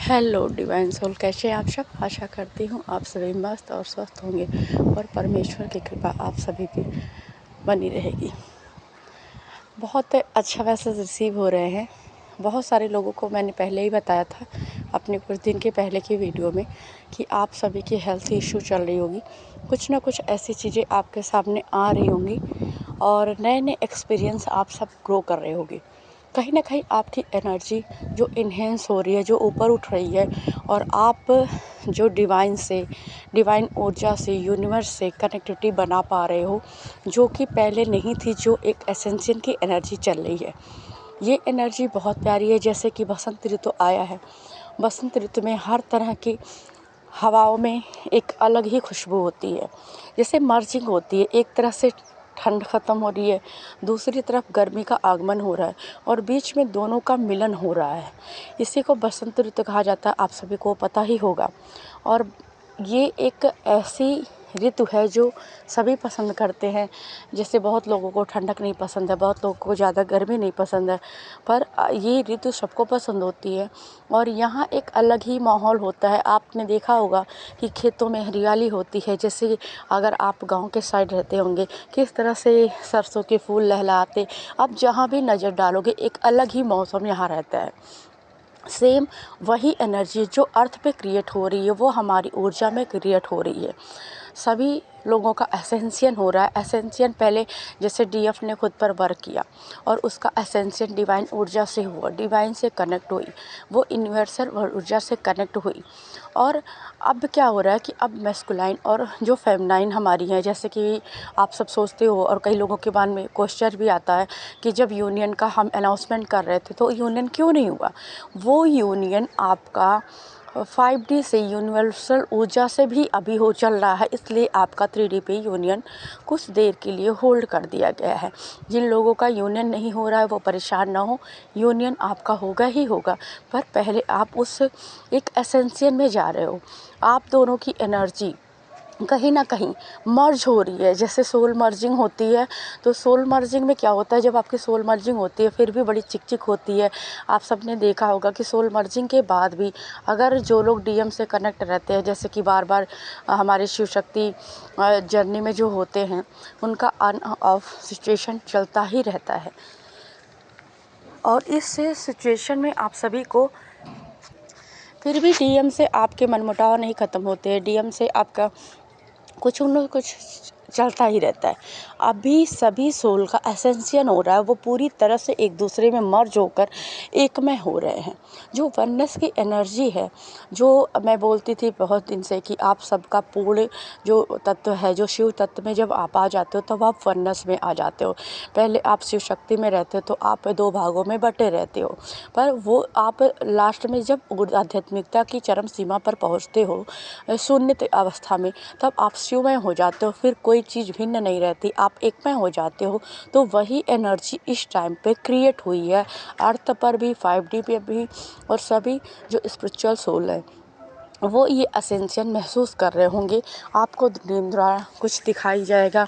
Hello divine soul, कैसे हैं आप सब। आशा करती हूँ आप सभी मस्त और स्वस्थ होंगे और परमेश्वर की कृपा आप सभी पे बनी रहेगी। बहुत अच्छा मैसेज रिसीव हो रहे हैं। बहुत सारे लोगों को मैंने पहले ही बताया था अपने कुछ दिन के पहले की वीडियो में कि आप सभी की हेल्थ इशू चल रही होगी, कुछ ना कुछ ऐसी चीज़ें आपके सामने आ रही होंगी और नए नए एक्सपीरियंस आप सब ग्रो कर रहे होंगे। कहीं ना कहीं आपकी एनर्जी जो इन्हेंस हो रही है, जो ऊपर उठ रही है और आप जो डिवाइन ऊर्जा से, यूनिवर्स से कनेक्टिविटी बना पा रहे हो, जो कि पहले नहीं थी, जो एक एसेंशियल की एनर्जी चल रही है। ये एनर्जी बहुत प्यारी है। जैसे कि बसंत ऋतु आया है, बसंत ऋतु में हर तरह की हवाओं में एक अलग ही खुशबू होती है। जैसे मर्जिंग होती है, एक तरह से ठंड ख़त्म हो रही है, दूसरी तरफ गर्मी का आगमन हो रहा है और बीच में दोनों का मिलन हो रहा है। इसी को बसंत ऋतु कहा जाता है, आप सभी को पता ही होगा। और ये एक ऐसी ऋतु है जो सभी पसंद करते हैं। जैसे बहुत लोगों को ठंडक नहीं पसंद है, बहुत लोगों को ज़्यादा गर्मी नहीं पसंद है, पर ये ऋतु सबको पसंद होती है। और यहाँ एक अलग ही माहौल होता है। आपने देखा होगा कि खेतों में हरियाली होती है। जैसे अगर आप गांव के साइड रहते होंगे, किस तरह से सरसों के फूल लहलाते, आप जहाँ भी नज़र डालोगे एक अलग ही मौसम यहाँ रहता है। सेम वही एनर्जी जो अर्थ पे क्रिएट हो रही है, वो हमारी ऊर्जा में क्रिएट हो रही है। सभी लोगों का एसेंशियन हो रहा है। एसेंशियन पहले जैसे डीएफ ने खुद पर वर्क किया और उसका एसेंशियन डिवाइन ऊर्जा से हुआ, डिवाइन से कनेक्ट हुई, वो यूनिवर्सल ऊर्जा से कनेक्ट हुई। और अब क्या हो रहा है कि अब मैस्कुलाइन और जो फेमिनाइन हमारी है, जैसे कि आप सब सोचते हो और कई लोगों के मन में क्वेश्चन भी आता है कि जब यूनियन का हम अनाउंसमेंट कर रहे थे तो यूनियन क्यों नहीं हुआ। वो यूनियन आपका 5D से, यूनिवर्सल ऊर्जा से भी अभी हो चल रहा है, इसलिए आपका 3D पे यूनियन कुछ देर के लिए होल्ड कर दिया गया है। जिन लोगों का यूनियन नहीं हो रहा है वो परेशान ना हो, यूनियन आपका होगा ही होगा। पर पहले आप उस एक एसेंशियल में जा रहे हो। आप दोनों की एनर्जी कहीं ना कहीं मर्ज हो रही है। जैसे सोल मर्जिंग होती है, तो सोल मर्जिंग में क्या होता है, जब आपकी सोल मर्जिंग होती है फिर भी बड़ी चिक चिक होती है। आप सबने देखा होगा कि सोल मर्जिंग के बाद भी अगर जो लोग डीएम से कनेक्ट रहते हैं, जैसे कि बार बार हमारे शिव शक्ति जर्नी में जो होते हैं, उनका ऑन ऑफ सिचुएशन चलता ही रहता है। और इस सिचुएशन में आप सभी को फिर भी डीएम से आपके मनमुटाव नहीं ख़त्म होते। डीएम से आपका कुछ न कुछ चलता ही रहता है। अभी सभी सोल का एसेंशियल हो रहा है, वो पूरी तरह से एक दूसरे में मर्ज होकर एक में हो रहे हैं। जो वननेस की एनर्जी है, जो मैं बोलती थी बहुत दिन से कि आप सबका पूर्ण जो तत्व है, जो शिव तत्व में जब आप आ जाते हो तब आप वननेस में आ जाते हो। पहले आप शिव शक्ति में रहते हो तो आप 2 भागों में बटे रहते हो, पर वो आप लास्ट में जब आध्यात्मिकता की चरम सीमा पर पहुँचते हो, शून्य अवस्था में, तब आप शिवमय हो जाते हो। फिर कोई चीज़ भिन्न नहीं रहती, आप एकमय हो जाते हो। तो वही एनर्जी इस टाइम पे क्रिएट हुई है अर्थ पर भी, 5D पे भी। और सभी जो स्पिरिचुअल सोल है वो ये असेंशियल महसूस कर रहे होंगे। आपको ड्रीम द्वारा कुछ दिखाई जाएगा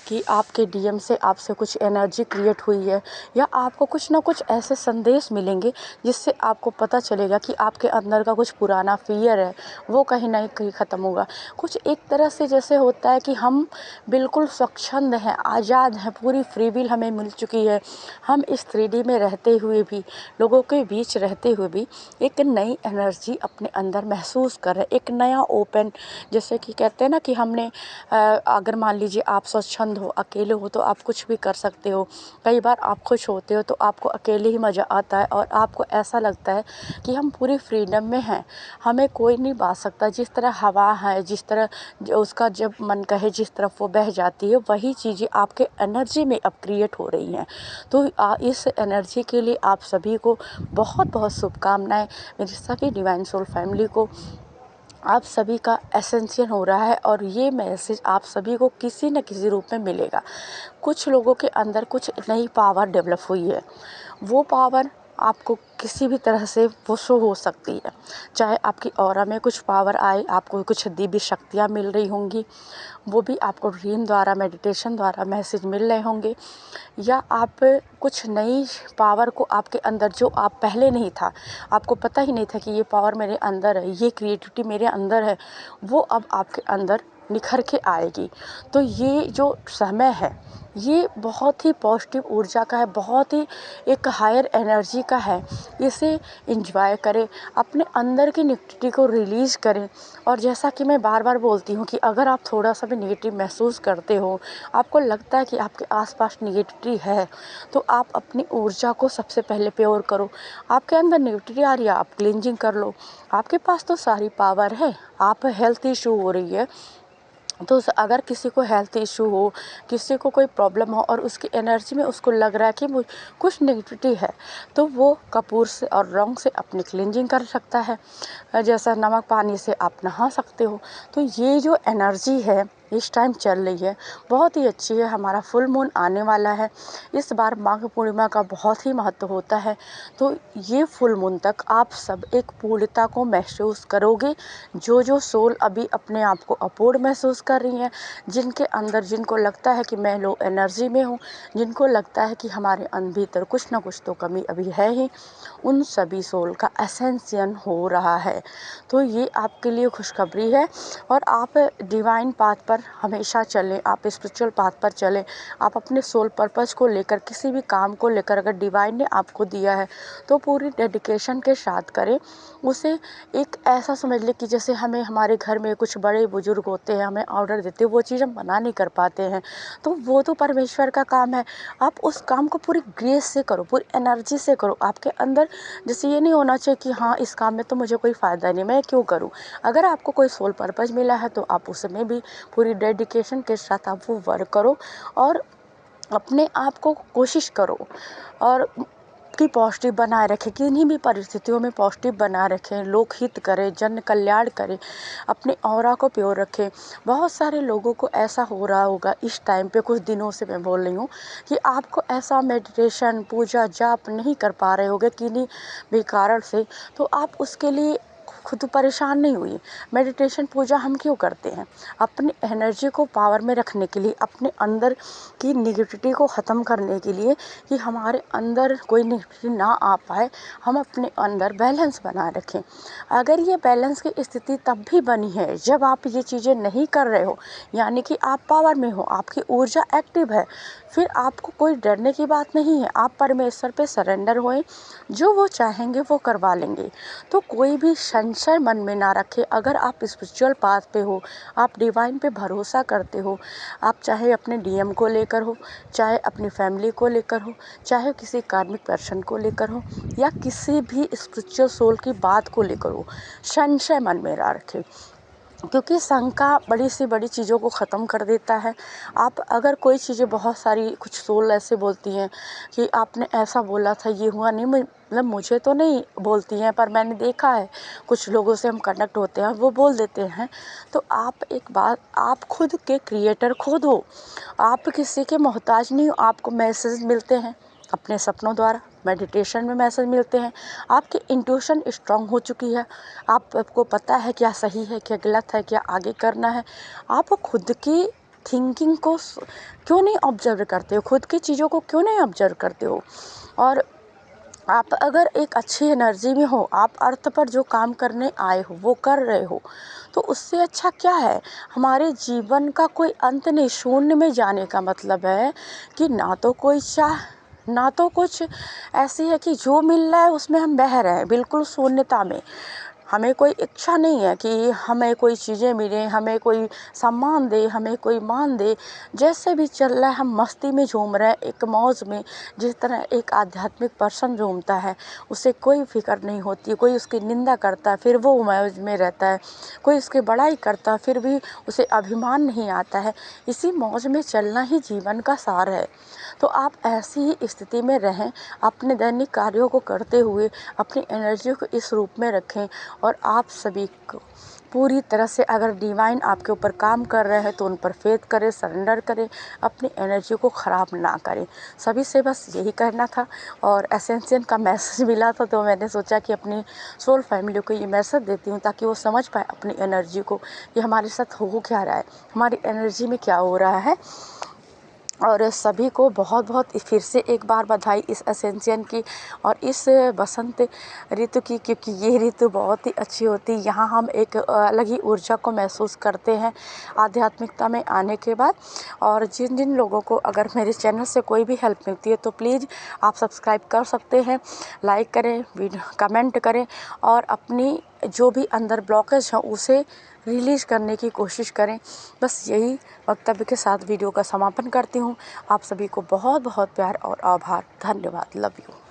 कि आपके डीएम से आपसे कुछ एनर्जी क्रिएट हुई है, या आपको कुछ ना कुछ ऐसे संदेश मिलेंगे जिससे आपको पता चलेगा कि आपके अंदर का कुछ पुराना फियर है वो कहीं ना कहीं ख़त्म होगा। कुछ एक तरह से जैसे होता है कि हम बिल्कुल स्वच्छंद हैं, आज़ाद हैं, पूरी फ्री विल हमें मिल चुकी है। हम इस 3D में रहते हुए भी, लोगों के बीच रहते हुए भी एक नई एनर्जी अपने अंदर महसूस कर रहे, एक नया ओपन। जैसे कि कहते हैं ना कि हमने अगर मान लीजिए आप स्वच्छंद हो, अकेले हो, तो आप कुछ भी कर सकते हो। कई बार आप खुश होते हो तो आपको अकेले ही मज़ा आता है और आपको ऐसा लगता है कि हम पूरी फ्रीडम में हैं, हमें कोई नहीं बांध सकता। जिस तरह हवा है, जिस तरह उसका जब मन कहे जिस तरफ वो बह जाती है, वही चीज़ें आपके एनर्जी में अब क्रिएट हो रही हैं। तो इस एनर्जी के लिए आप सभी को बहुत बहुत शुभकामनाएं। मेरी सभी डिवाइन सोल फैमिली को आप सभी का एसेंशियल हो रहा है और ये मैसेज आप सभी को किसी न किसी रूप में मिलेगा। कुछ लोगों के अंदर कुछ नई पावर डेवलप हुई है, वो पावर आपको किसी भी तरह से वो शो हो सकती है। चाहे आपकी ऑरा में कुछ पावर आए, आपको कुछ दिव्य शक्तियाँ मिल रही होंगी, वो भी आपको ड्रीम द्वारा, मेडिटेशन द्वारा मैसेज मिल रहे होंगे, या आप कुछ नई पावर को आपके अंदर, जो आप पहले नहीं था, आपको पता ही नहीं था कि ये पावर मेरे अंदर है, ये क्रिएटिविटी मेरे अंदर है, वो अब आपके अंदर निखर के आएगी। तो ये जो समय है ये बहुत ही पॉजिटिव ऊर्जा का है, बहुत ही एक हायर एनर्जी का है। इसे एंजॉय करें, अपने अंदर की नेगेटिविटी को रिलीज़ करें। और जैसा कि मैं बार बार बोलती हूँ कि अगर आप थोड़ा सा भी नेगेटिव महसूस करते हो, आपको लगता है कि आपके आसपास नेगेटिविटी है, तो आप अपनी ऊर्जा को सबसे पहले प्योर करो। आपके अंदर नेगेटिविटी आ रही है, आप क्लींजिंग कर लो। आपके पास तो सारी पावर है। आप हेल्थ इशू हो रही है, तो अगर किसी को हेल्थ इशू हो, किसी को कोई प्रॉब्लम हो और उसकी एनर्जी में उसको लग रहा है कि मुझ कुछ नेगेटिविटी है, तो वो कपूर से और लौंग से अपनी क्लींजिंग कर सकता है। जैसा नमक पानी से आप नहा सकते हो। तो ये जो एनर्जी है इस टाइम चल रही है, बहुत ही अच्छी है। हमारा फुल मून आने वाला है। इस बार माघ पूर्णिमा का बहुत ही महत्व होता है। तो ये फुल मून तक आप सब एक पूर्णता को महसूस करोगे। जो जो सोल अभी अपने आप को अपूर्ण महसूस कर रही हैं, जिनके अंदर, जिनको लगता है कि मैं लो एनर्जी में हूँ, जिनको लगता है कि हमारे भीतर कुछ ना कुछ तो कमी अभी है ही, उन सभी सोल का असेंशन हो रहा है। तो ये आपके लिए खुशखबरी है। और आप डिवाइन पाथ पर हमेशा चलें, आप स्पिरिचुअल पाथ पर चलें। आप अपने सोल पर्पस को लेकर, किसी भी काम को लेकर अगर डिवाइन ने आपको दिया है तो पूरी डेडिकेशन के साथ करें। उसे एक ऐसा समझ ले कि जैसे हमें हमारे घर में कुछ बड़े बुजुर्ग होते हैं, हमें ऑर्डर देते हैं, वो चीज़ हम बना नहीं कर पाते हैं, तो वो तो परमेश्वर का काम है। आप उस काम को पूरी ग्रेस से करो, पूरी एनर्जी से करो। आपके अंदर जैसे ये नहीं होना चाहिए कि हाँ इस काम में तो मुझे कोई फ़ायदा नहीं, मैं क्यों करूँ। अगर आपको कोई सोल पर्पस मिला है तो आप उसमें भी पूरी डेडिकेशन के साथ आप वो वर्क करो और अपने आप को कोशिश करो और कि पॉजिटिव बनाए रखें, किन्हीं भी परिस्थितियों में पॉजिटिव बनाए रखें, लोकहित करें, जन कल्याण करें, अपने ऑरा को प्योर रखें। बहुत सारे लोगों को ऐसा हो रहा होगा इस टाइम पे, कुछ दिनों से मैं बोल रही हूँ कि आपको ऐसा मेडिटेशन, पूजा, जाप नहीं कर पा रहे होगे किन्हीं भी कारण से, तो आप उसके लिए खुद परेशान नहीं हुई। मेडिटेशन, पूजा हम क्यों करते हैं? अपनी एनर्जी को पावर में रखने के लिए, अपने अंदर की निगेटिविटी को ख़त्म करने के लिए, कि हमारे अंदर कोई निगेटिविटी ना आ पाए, हम अपने अंदर बैलेंस बनाए रखें। अगर ये बैलेंस की स्थिति तब भी बनी है जब आप ये चीज़ें नहीं कर रहे हो, यानी कि आप पावर में हो, आपकी ऊर्जा एक्टिव है, फिर आपको कोई डरने की बात नहीं है। आप परमेश्वर पे सरेंडर होएं, जो वो चाहेंगे वो करवा लेंगे। तो कोई भी संशय मन में ना रखें। अगर आप स्पिरिचुअल पाथ पे हो, आप डिवाइन पे भरोसा करते हो, आप चाहे अपने डीएम को लेकर हो, चाहे अपनी फैमिली को लेकर हो, चाहे किसी कार्मिक पर्सन को लेकर हो, या किसी भी स्पिरिचुअल सोल की बात को लेकर हो, संशय मन में ना रखें, क्योंकि शंका बड़ी से बड़ी चीज़ों को ख़त्म कर देता है। आप अगर कोई चीज़ें, बहुत सारी कुछ सोल ऐसे बोलती हैं कि आपने ऐसा बोला था, ये हुआ नहीं, मतलब मुझे तो नहीं बोलती हैं, पर मैंने देखा है कुछ लोगों से हम कनेक्ट होते हैं, वो बोल देते हैं। तो आप एक बात, आप खुद के क्रिएटर खुद हो, आप किसी के मोहताज नहीं हो। आपको मैसेज मिलते हैं अपने सपनों द्वारा, मेडिटेशन में मैसेज मिलते हैं। आपकी इंट्यूशन स्ट्रांग हो चुकी है, आपको पता है क्या सही है, क्या गलत है, क्या आगे करना है। आप खुद की थिंकिंग को क्यों नहीं ऑब्जर्व करते हो, खुद की चीज़ों को क्यों नहीं ऑब्जर्व करते हो। और आप अगर एक अच्छी एनर्जी में हो, आप अर्थ पर जो काम करने आए हो वो कर रहे हो, तो उससे अच्छा क्या है। हमारे जीवन का कोई अंत नहीं। शून्य में जाने का मतलब है कि ना तो कोई चाह, ना तो कुछ ऐसी है कि जो मिल रहा है उसमें हम बह रहे हैं, बिल्कुल शून्यता में। हमें कोई इच्छा नहीं है कि हमें कोई चीज़ें मिलें, हमें कोई सम्मान दे, हमें कोई मान दे। जैसे भी चल रहा है हम मस्ती में झूम रहे हैं, एक मौज में। जिस तरह एक आध्यात्मिक पर्सन झूमता है, उसे कोई फिक्र नहीं होती। कोई उसकी निंदा करता है फिर वो मौज में रहता है, कोई उसकी बड़ाई करता है फिर भी उसे अभिमान नहीं आता है। इसी मौज में चलना ही जीवन का सार है। तो आप ऐसी ही स्थिति में रहें, अपने दैनिक कार्यों को करते हुए अपनी एनर्जी को इस रूप में रखें। और आप सभी को पूरी तरह से अगर डिवाइन आपके ऊपर काम कर रहे हैं तो उन पर फेथ करें, सरेंडर करें, अपनी एनर्जी को ख़राब ना करें। सभी से बस यही कहना था। और एसेंशियल का मैसेज मिला था तो मैंने सोचा कि अपनी सोल फैमिली को ये मैसेज देती हूँ ताकि वो समझ पाए अपनी एनर्जी को कि हमारे साथ हो क्या रहा है, हमारी एनर्जी में क्या हो रहा है। और सभी को बहुत बहुत फिर से एक बार बधाई इस एसेंशियल की और इस बसंत ऋतु की, क्योंकि ये ऋतु बहुत ही अच्छी होती है। यहाँ हम एक अलग ही ऊर्जा को महसूस करते हैं आध्यात्मिकता में आने के बाद। और जिन जिन लोगों को अगर मेरे चैनल से कोई भी हेल्प मिलती है तो प्लीज़ आप सब्सक्राइब कर सकते हैं, लाइक करें, कमेंट करें और अपनी जो भी अंदर ब्लॉकेज है उसे रिलीज़ करने की कोशिश करें। बस यही वक्तव्य के साथ वीडियो का समापन करती हूँ। आप सभी को बहुत बहुत प्यार और आभार। धन्यवाद। Love you.